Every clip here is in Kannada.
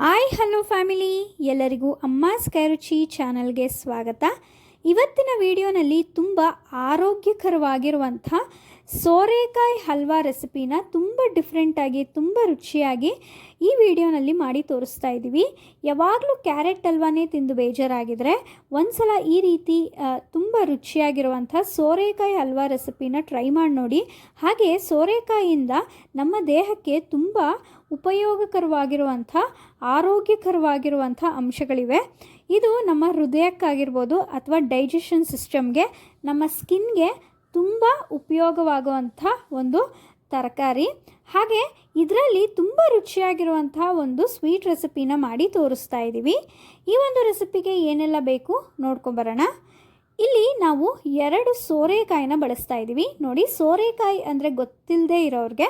ಹಾಯ್ ಹಲೋ ಫ್ಯಾಮಿಲಿ, ಎಲ್ಲರಿಗೂ ಅಮ್ಮಾಸ್ ಕೈರುಚಿ ಚಾನಲ್ಗೆ ಸ್ವಾಗತ. ಇವತ್ತಿನ ವಿಡಿಯೋನಲ್ಲಿ ತುಂಬ ಆರೋಗ್ಯಕರವಾಗಿರುವಂಥ ಸೋರೆಕಾಯಿ ಹಲ್ವಾ ರೆಸಿಪಿನ ತುಂಬ ಡಿಫ್ರೆಂಟಾಗಿ ತುಂಬ ರುಚಿಯಾಗಿ ಈ ವಿಡಿಯೋನಲ್ಲಿ ಮಾಡಿ ತೋರಿಸ್ತಾ ಇದ್ದೀವಿ. ಯಾವಾಗಲೂ ಕ್ಯಾರೆಟ್ ಹಲ್ವಾನೇ ತಿಂದು ಬೇಜಾರಾಗಿದ್ದರೆ ಒಂದ್ಸಲ ಈ ರೀತಿ ತುಂಬ ರುಚಿಯಾಗಿರುವಂಥ ಸೋರೆಕಾಯಿ ಹಲ್ವಾ ರೆಸಿಪಿನ ಟ್ರೈ ಮಾಡಿ ನೋಡಿ. ಹಾಗೆ ಸೋರೆಕಾಯಿಯಿಂದ ನಮ್ಮ ದೇಹಕ್ಕೆ ತುಂಬ ಉಪಯೋಗಕರವಾಗಿರುವಂಥ ಆರೋಗ್ಯಕರವಾಗಿರುವಂಥ ಅಂಶಗಳಿವೆ. ಇದು ನಮ್ಮ ಹೃದಯಕ್ಕಾಗಿರ್ಬೋದು ಅಥವಾ ಡೈಜೆಷನ್ ಸಿಸ್ಟಮ್ಗೆ, ನಮ್ಮ ಸ್ಕಿನ್ಗೆ ತುಂಬ ಉಪಯೋಗವಾಗುವಂಥ ಒಂದು ತರಕಾರಿ. ಹಾಗೆ ಇದರಲ್ಲಿ ತುಂಬ ರುಚಿಯಾಗಿರುವಂಥ ಒಂದು ಸ್ವೀಟ್ ರೆಸಿಪಿನ ಮಾಡಿ ತೋರಿಸ್ತಾ ಇದ್ದೀವಿ. ಈ ಒಂದು ರೆಸಿಪಿಗೆ ಏನೆಲ್ಲ ಬೇಕು ನೋಡ್ಕೊಂಬರೋಣ. ಇಲ್ಲಿ ನಾವು 2 ಸೋರೆಕಾಯಿನ ಬಳಸ್ತಾ ಇದ್ದೀವಿ. ನೋಡಿ, ಸೋರೆಕಾಯಿ ಅಂದರೆ ಗೊತ್ತಿಲ್ಲದೆ ಇರೋರಿಗೆ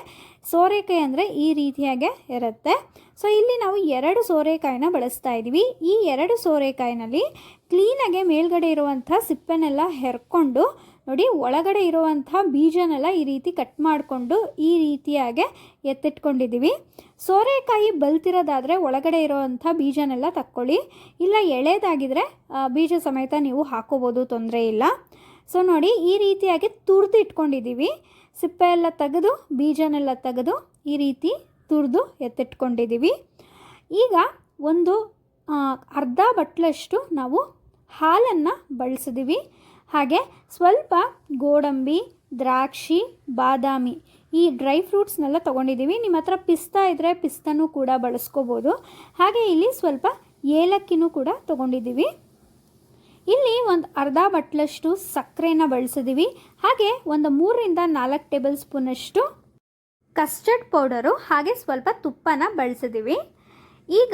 ಸೋರೆಕಾಯಿ ಅಂದರೆ ಈ ರೀತಿಯಾಗೆ ಇರುತ್ತೆ. ಸೊ ಇಲ್ಲಿ ನಾವು 2 ಸೋರೆಕಾಯಿನ ಬಳಸ್ತಾ ಇದ್ದೀವಿ. ಈ 2 ಸೋರೆಕಾಯಿನಲ್ಲಿ ಕ್ಲೀನಾಗೆ ಮೇಲ್ಗಡೆ ಇರುವಂಥ ಸಿಪ್ಪೆನೆಲ್ಲ ಹೆರ್ಕೊಂಡು ನೋಡಿ, ಒಳಗಡೆ ಇರುವಂಥ ಬೀಜನೆಲ್ಲ ಈ ರೀತಿ ಕಟ್ ಮಾಡಿಕೊಂಡು ಈ ರೀತಿಯಾಗೆ ಎತ್ತಿಟ್ಕೊಂಡಿದ್ದೀವಿ. ಸೋರೆಕಾಯಿ ಬಲ್ತಿರೋದಾದರೆ ಒಳಗಡೆ ಇರೋವಂಥ ಬೀಜನೆಲ್ಲ ತಕ್ಕೊಳ್ಳಿ, ಇಲ್ಲ ಎಳೆದಾಗಿದ್ದರೆ ಬೀಜ ಸಮೇತ ನೀವು ಹಾಕೋಬೋದು, ತೊಂದರೆ ಇಲ್ಲ. ಸೊ ನೋಡಿ, ಈ ರೀತಿಯಾಗಿ ತುರಿದು ಇಟ್ಕೊಂಡಿದ್ದೀವಿ. ಸಿಪ್ಪೆ ಎಲ್ಲ ತೆಗೆದು ಬೀಜನೆಲ್ಲ ತೆಗೆದು ಈ ರೀತಿ ತುರಿದು ಎತ್ತಿಟ್ಕೊಂಡಿದ್ದೀವಿ. ಈಗ ಒಂದು ಅರ್ಧ ಬಟ್ಲಷ್ಟು ನಾವು ಹಾಲನ್ನು ಬಳಸಿದ್ದೀವಿ. ಹಾಗೆ ಸ್ವಲ್ಪ ಗೋಡಂಬಿ, ದ್ರಾಕ್ಷಿ, ಬಾದಾಮಿ ಈ ಡ್ರೈ ಫ್ರೂಟ್ಸ್ನೆಲ್ಲ ತೊಗೊಂಡಿದ್ದೀವಿ. ನಿಮ್ಮ ಹತ್ರ ಪಿಸ್ತಾ ಇದ್ದರೆ ಪಿಸ್ತಾನೂ ಕೂಡ ಬಳಸ್ಕೋಬೋದು. ಹಾಗೆ ಇಲ್ಲಿ ಸ್ವಲ್ಪ ಏಲಕ್ಕಿನೂ ಕೂಡ ತೊಗೊಂಡಿದ್ದೀವಿ. ಇಲ್ಲಿ ಒಂದು ಅರ್ಧ ಬಟ್ಲಷ್ಟು ಸಕ್ಕರೆನ ಬಳಸಿದ್ದೀವಿ. ಹಾಗೆ ಒಂದು 3ರಿಂದ 4 ಟೇಬಲ್ ಸ್ಪೂನಷ್ಟು ಕಸ್ಟರ್ಡ್ ಪೌಡರು, ಹಾಗೆ ಸ್ವಲ್ಪ ತುಪ್ಪನ ಬಳಸಿದ್ದೀವಿ. ಈಗ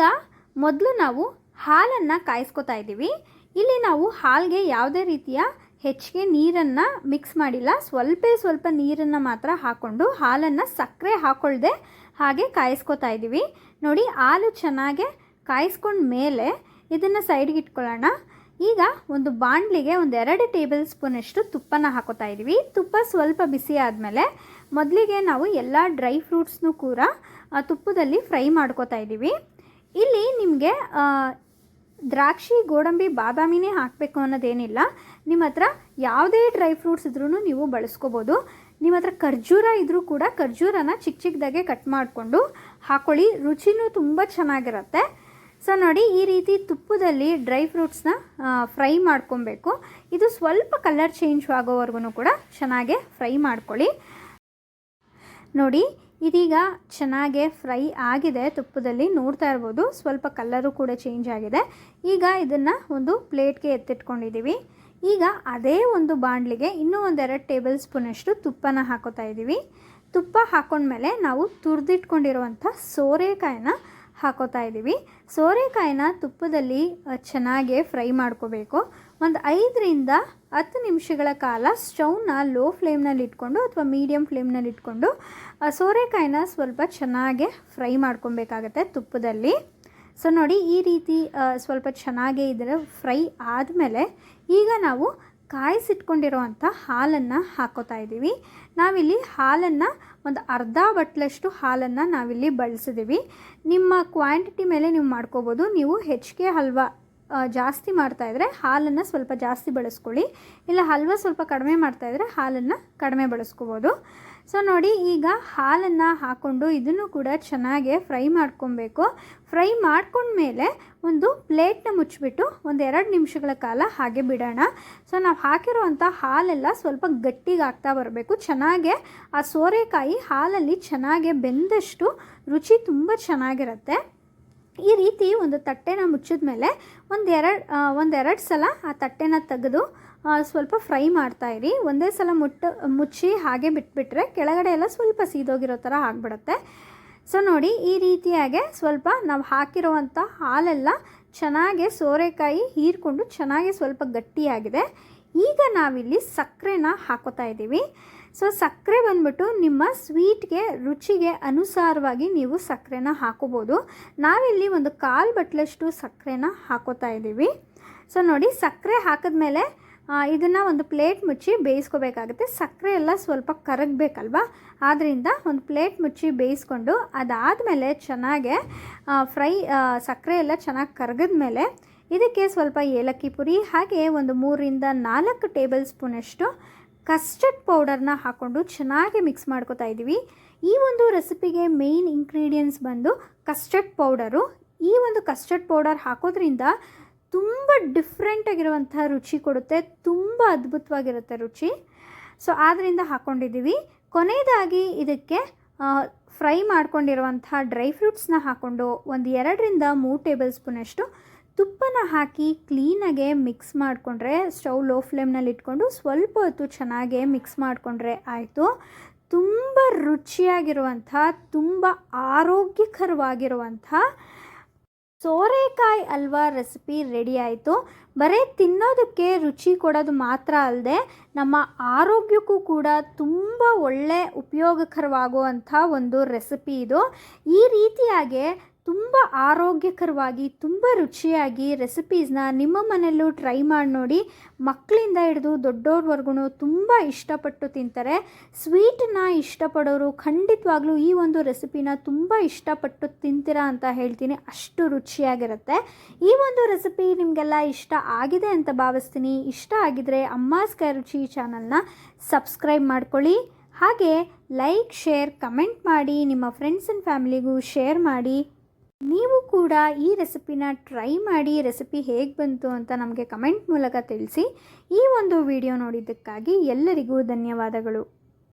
ಮೊದಲು ನಾವು ಹಾಲನ್ನು ಕಾಯಿಸ್ಕೊತಾ ಇದ್ದೀವಿ. ಇಲ್ಲಿ ನಾವು ಹಾಲಿಗೆ ಯಾವುದೇ ರೀತಿಯ ಹೆಚ್ಚಿಗೆ ನೀರನ್ನು ಮಿಕ್ಸ್ ಮಾಡಿಲ್ಲ. ಸ್ವಲ್ಪ ನೀರನ್ನು ಮಾತ್ರ ಹಾಕ್ಕೊಂಡು ಹಾಲನ್ನು ಸಕ್ಕರೆ ಹಾಕ್ಕೊಳ್ದೆ ಹಾಗೆ ಕಾಯಿಸ್ಕೊತಾ ಇದ್ದೀವಿ. ನೋಡಿ, ಹಾಲು ಚೆನ್ನಾಗೆ ಕಾಯಿಸ್ಕೊಂಡ ಮೇಲೆ ಇದನ್ನು ಸೈಡ್ಗೆ ಇಟ್ಕೊಳ್ಳೋಣ. ಈಗ ಒಂದು ಬಾಣಲಿಗೆ 2 ಟೇಬಲ್ ಸ್ಪೂನಷ್ಟು ತುಪ್ಪನ ಹಾಕೋತಾ ಇದ್ದೀವಿ. ತುಪ್ಪ ಸ್ವಲ್ಪ ಬಿಸಿ ಆದಮೇಲೆ ಮೊದಲಿಗೆ ನಾವು ಎಲ್ಲ ಡ್ರೈ ಫ್ರೂಟ್ಸ್ನೂ ಕೂಡ ತುಪ್ಪದಲ್ಲಿ ಫ್ರೈ ಮಾಡ್ಕೋತಾ ಇದ್ದೀವಿ. ಇಲ್ಲಿ ನಿಮಗೆ ದ್ರಾಕ್ಷಿ, ಗೋಡಂಬಿ, ಬಾದಾಮಿನೇ ಹಾಕಬೇಕು ಅನ್ನೋದೇನಿಲ್ಲ. ನಿಮ್ಮ ಹತ್ರ ಯಾವುದೇ ಡ್ರೈ ಫ್ರೂಟ್ಸ್ ಇದ್ರೂ ನೀವು ಬಳಸ್ಕೋಬೋದು. ನಿಮ್ಮ ಹತ್ರ ಖರ್ಜೂರ ಇದ್ದರೂ ಕೂಡ ಖರ್ಜೂರನ ಚಿಕ್ಕದಾಗೆ ಕಟ್ ಮಾಡಿಕೊಂಡು ಹಾಕ್ಕೊಳ್ಳಿ, ರುಚಿನೂ ತುಂಬ ಚೆನ್ನಾಗಿರುತ್ತೆ. ಸೊ ನೋಡಿ, ಈ ರೀತಿ ತುಪ್ಪದಲ್ಲಿ ಡ್ರೈ ಫ್ರೂಟ್ಸ್ನ ಫ್ರೈ ಮಾಡ್ಕೊಬೇಕು. ಇದು ಸ್ವಲ್ಪ ಕಲರ್ ಚೇಂಜ್ ಆಗೋವರೆಗೂ ಕೂಡ ಚೆನ್ನಾಗೆ ಫ್ರೈ ಮಾಡ್ಕೊಳ್ಳಿ. ನೋಡಿ, ಇದೀಗ ಚೆನ್ನಾಗೆ ಫ್ರೈ ಆಗಿದೆ ತುಪ್ಪದಲ್ಲಿ, ನೋಡ್ತಾ ಇರ್ಬೋದು. ಸ್ವಲ್ಪ ಕಲರು ಕೂಡ ಚೇಂಜ್ ಆಗಿದೆ. ಈಗ ಇದನ್ನು ಒಂದು ಪ್ಲೇಟ್ಗೆ ಎತ್ತಿಟ್ಕೊಂಡಿದ್ದೀವಿ. ಈಗ ಅದೇ ಒಂದು ಬಾಣಲಿಗೆ ಇನ್ನೂ 2 ಟೇಬಲ್ ಸ್ಪೂನಷ್ಟು ತುಪ್ಪನ ಹಾಕೋತಾ ಇದ್ದೀವಿ. ತುಪ್ಪ ಹಾಕೊಂಡ್ಮೇಲೆ ನಾವು ತುರಿದಿಟ್ಕೊಂಡಿರುವಂಥ ಸೋರೆಕಾಯಿನ ಹಾಕೋತಾ ಇದ್ದೀವಿ. ಸೋರೆಕಾಯಿನ ತುಪ್ಪದಲ್ಲಿ ಚೆನ್ನಾಗೆ ಫ್ರೈ ಮಾಡ್ಕೋಬೇಕು. ಒಂದು 5ರಿಂದ 10 ನಿಮಿಷಗಳ ಕಾಲ ಸ್ಟವ್ನ ಲೋ ಫ್ಲೇಮ್ನಲ್ಲಿ ಇಟ್ಕೊಂಡು ಅಥವಾ ಮೀಡಿಯಮ್ ಫ್ಲೇಮ್ನಲ್ಲಿ ಇಟ್ಕೊಂಡು ಸೋರೆಕಾಯಿನ ಸ್ವಲ್ಪ ಚೆನ್ನಾಗೆ ಫ್ರೈ ಮಾಡ್ಕೊಬೇಕಾಗತ್ತೆ ತುಪ್ಪದಲ್ಲಿ. ಸೊ ನೋಡಿ, ಈ ರೀತಿ ಸ್ವಲ್ಪ ಚೆನ್ನಾಗೇ ಇದರ ಫ್ರೈ ಆದಮೇಲೆ ಈಗ ನಾವು ಕಾಯಿಸಿಟ್ಕೊಂಡಿರೋವಂಥ ಹಾಲನ್ನು ಹಾಕೋತಾ ಇದ್ದೀವಿ. ನಾವಿಲ್ಲಿ ಹಾಲನ್ನು ಒಂದು ಅರ್ಧ ಬಟ್ಲಷ್ಟು ಹಾಲನ್ನು ನಾವಿಲ್ಲಿ ಬಳಸಿದ್ದೀವಿ. ನಿಮ್ಮ ಕ್ವಾಂಟಿಟಿ ಮೇಲೆ ನೀವು ಮಾಡ್ಕೋಬೋದು. ನೀವು ಹೆಚ್ಚಿಗೆ ಹಲ್ವಾ ಜಾಸ್ತಿ ಮಾಡ್ತಾಯಿದ್ರೆ ಹಾಲನ್ನು ಸ್ವಲ್ಪ ಜಾಸ್ತಿ ಬಳಸ್ಕೊಳ್ಳಿ, ಇಲ್ಲ ಹಲ್ವಾ ಸ್ವಲ್ಪ ಕಡಿಮೆ ಮಾಡ್ತಾಯಿದ್ರೆ ಹಾಲನ್ನು ಕಡಿಮೆ ಬಳಸ್ಕೋಬೋದು. ಸೊ ನೋಡಿ, ಈಗ ಹಾಲನ್ನು ಹಾಕ್ಕೊಂಡು ಇದನ್ನು ಕೂಡ ಚೆನ್ನಾಗೆ ಫ್ರೈ ಮಾಡ್ಕೊಬೇಕು. ಫ್ರೈ ಮಾಡ್ಕೊಂಡ್ಮೇಲೆ ಒಂದು ಪ್ಲೇಟ್ನ ಮುಚ್ಚಿಬಿಟ್ಟು 2 ನಿಮಿಷಗಳ ಕಾಲ ಹಾಗೆ ಬಿಡೋಣ. ಸೊ ನಾವು ಹಾಕಿರುವಂಥ ಹಾಲೆಲ್ಲ ಸ್ವಲ್ಪ ಗಟ್ಟಿಗೆ ಆಗ್ತಾ ಬರಬೇಕು. ಚೆನ್ನಾಗೆ ಆ ಸೋರೆಕಾಯಿ ಹಾಲಲ್ಲಿ ಚೆನ್ನಾಗೆ ಬೆಂದಷ್ಟು ರುಚಿ ತುಂಬ ಚೆನ್ನಾಗಿರುತ್ತೆ. ಈ ರೀತಿ ಒಂದು ತಟ್ಟೆನ ಮುಚ್ಚಿದ ಮೇಲೆ ಒಂದೆರಡು ಸಲ ಆ ತಟ್ಟೆನ ತೆಗೆದು ಸ್ವಲ್ಪ ಫ್ರೈ ಮಾಡ್ತಾಯಿರಿ. ಒಂದೇ ಸಲ ಮುಚ್ಚಿ ಹಾಗೆ ಬಿಟ್ಬಿಟ್ರೆ ಕೆಳಗಡೆ ಎಲ್ಲ ಸ್ವಲ್ಪ ಸೀದೋಗಿರೋ ಥರ ಆಗಿಬಿಡುತ್ತೆ. ಸೊ ನೋಡಿ, ಈ ರೀತಿಯಾಗೆ ಸ್ವಲ್ಪ ನಾವು ಹಾಕಿರುವಂಥ ಹಾಲೆಲ್ಲ ಚೆನ್ನಾಗೆ ಸೋರೆಕಾಯಿ ಹೀರ್ಕೊಂಡು ಚೆನ್ನಾಗಿ ಸ್ವಲ್ಪ ಗಟ್ಟಿಯಾಗಿದೆ. ಈಗ ನಾವಿಲ್ಲಿ ಸಕ್ಕರೆನ ಹಾಕೋತಾ ಇದ್ದೀವಿ. ಸೊ ಸಕ್ಕರೆ ಬಂದ್ಬಿಟ್ಟು ನಿಮ್ಮ ಸ್ವೀಟ್ಗೆ ರುಚಿಗೆ ಅನುಸಾರವಾಗಿ ನೀವು ಸಕ್ಕರೆನ ಹಾಕೋಬೋದು. ನಾವಿಲ್ಲಿ ಒಂದು 1/4 ಬಟ್ಲಷ್ಟು ಸಕ್ಕರೆನ ಹಾಕೋತಾ ಇದ್ದೀವಿ. ಸೊ ನೋಡಿ, ಸಕ್ಕರೆ ಹಾಕಿದ್ಮೇಲೆ ಇದನ್ನು ಒಂದು ಪ್ಲೇಟ್ ಮುಚ್ಚಿ ಬೇಯಿಸ್ಕೋಬೇಕಾಗುತ್ತೆ. ಸಕ್ಕರೆ ಎಲ್ಲ ಸ್ವಲ್ಪ ಕರಗಬೇಕಲ್ವ, ಆದ್ದರಿಂದ ಒಂದು ಪ್ಲೇಟ್ ಮುಚ್ಚಿ ಬೇಯಿಸ್ಕೊಂಡು ಅದಾದಮೇಲೆ ಚೆನ್ನಾಗೆ ಸಕ್ಕರೆ ಎಲ್ಲ ಚೆನ್ನಾಗಿ ಕರಗಿದ್ಮೇಲೆ ಇದಕ್ಕೆ ಸ್ವಲ್ಪ ಏಲಕ್ಕಿ ಪುಡಿ ಹಾಗೆ ಒಂದು 3-4 ಟೇಬಲ್ ಸ್ಪೂನಷ್ಟು ಕಸ್ಟರ್ಡ್ ಪೌಡರ್ನ ಹಾಕ್ಕೊಂಡು ಚೆನ್ನಾಗಿ ಮಿಕ್ಸ್ ಮಾಡ್ಕೊತಾ ಇದ್ದೀವಿ. ಈ ಒಂದು ರೆಸಿಪಿಗೆ ಮೇಯ್ನ್ ಇಂಗ್ರೀಡಿಯೆಂಟ್ಸ್ ಬಂದು ಕಸ್ಟರ್ಡ್ ಪೌಡರು. ಈ ಒಂದು ಕಸ್ಟರ್ಡ್ ಪೌಡರ್ ಹಾಕೋದ್ರಿಂದ ತುಂಬ ಡಿಫ್ರೆಂಟಾಗಿರುವಂಥ ರುಚಿ ಕೊಡುತ್ತೆ, ತುಂಬ ಅದ್ಭುತವಾಗಿರುತ್ತೆ ರುಚಿ. ಸೊ ಆದ್ದರಿಂದ ಹಾಕ್ಕೊಂಡಿದ್ದೀವಿ. ಕೊನೆಯದಾಗಿ ಇದಕ್ಕೆ ಫ್ರೈ ಮಾಡ್ಕೊಂಡಿರುವಂಥ ಡ್ರೈ ಫ್ರೂಟ್ಸ್ನ ಹಾಕ್ಕೊಂಡು ಒಂದು 2-3 ಟೇಬಲ್ ಸ್ಪೂನಷ್ಟು ತುಪ್ಪನ ಹಾಕಿ ಕ್ಲೀನಾಗೆ ಮಿಕ್ಸ್ ಮಾಡಿಕೊಂಡ್ರೆ, ಸ್ಟವ್ ಲೋ ಫ್ಲೇಮ್ನಲ್ಲಿ ಇಟ್ಕೊಂಡು ಸ್ವಲ್ಪ ಹೊತ್ತು ಚೆನ್ನಾಗೆ ಮಿಕ್ಸ್ ಮಾಡಿಕೊಂಡ್ರೆ ಆಯಿತು. ತುಂಬ ರುಚಿಯಾಗಿರುವಂಥ, ತುಂಬ ಆರೋಗ್ಯಕರವಾಗಿರುವಂಥ ಸೋರೆಕಾಯಿ ಹಲ್ವಾ ರೆಸಿಪಿ ರೆಡಿ ಆಯಿತು. ಬರೀ ತಿನ್ನೋದಕ್ಕೆ ರುಚಿ ಕೊಡೋದು ಮಾತ್ರ ಅಲ್ಲದೆ ನಮ್ಮ ಆರೋಗ್ಯಕ್ಕೂ ಕೂಡ ತುಂಬ ಒಳ್ಳೆ ಉಪಯೋಗಕರವಾಗುವಂಥ ಒಂದು ರೆಸಿಪಿ ಇದು. ಈ ರೀತಿಯಾಗಿ ತುಂಬ ಆರೋಗ್ಯಕರವಾಗಿ ತುಂಬ ರುಚಿಯಾಗಿ ರೆಸಿಪೀಸ್ನ ನಿಮ್ಮ ಮನೆಯಲ್ಲೂ ಟ್ರೈ ಮಾಡಿ ನೋಡಿ. ಮಕ್ಕಳಿಂದ ಹಿಡಿದು ದೊಡ್ಡವ್ರವರೆಗೂ ತುಂಬ ಇಷ್ಟಪಟ್ಟು ತಿಂತಾರೆ. ಸ್ವೀಟನ್ನ ಇಷ್ಟಪಡೋರು ಖಂಡಿತವಾಗ್ಲೂ ಈ ಒಂದು ರೆಸಿಪಿನ ತುಂಬ ಇಷ್ಟಪಟ್ಟು ತಿಂತೀರಾ ಅಂತ ಹೇಳ್ತೀನಿ, ಅಷ್ಟು ರುಚಿಯಾಗಿರುತ್ತೆ. ಈ ಒಂದು ರೆಸಿಪಿ ನಿಮಗೆಲ್ಲ ಇಷ್ಟ ಆಗಿದೆ ಅಂತ ಭಾವಿಸ್ತೀನಿ. ಇಷ್ಟ ಆಗಿದರೆ ಅಮ್ಮಾಸ್ ಕೈ ರುಚಿ ಚಾನಲ್ನ ಸಬ್ಸ್ಕ್ರೈಬ್ ಮಾಡ್ಕೊಳ್ಳಿ. ಹಾಗೆ ಲೈಕ್, ಶೇರ್, ಕಮೆಂಟ್ ಮಾಡಿ ನಿಮ್ಮ ಫ್ರೆಂಡ್ಸ್ ಆ್ಯಂಡ್ ಫ್ಯಾಮಿಲಿಗೂ ಶೇರ್ ಮಾಡಿ. ನೀವು ಕೂಡ ಈ ರೆಸಿಪಿನ ಟ್ರೈ ಮಾಡಿ ರೆಸಿಪಿ ಹೇಗೆ ಬಂತು ಅಂತ ನಮಗೆ ಕಮೆಂಟ್ ಮೂಲಕ ತಿಳಿಸಿ. ಈ ಒಂದು ವಿಡಿಯೋ ನೋಡಿದ್ದಕ್ಕಾಗಿ ಎಲ್ಲರಿಗೂ ಧನ್ಯವಾದಗಳು.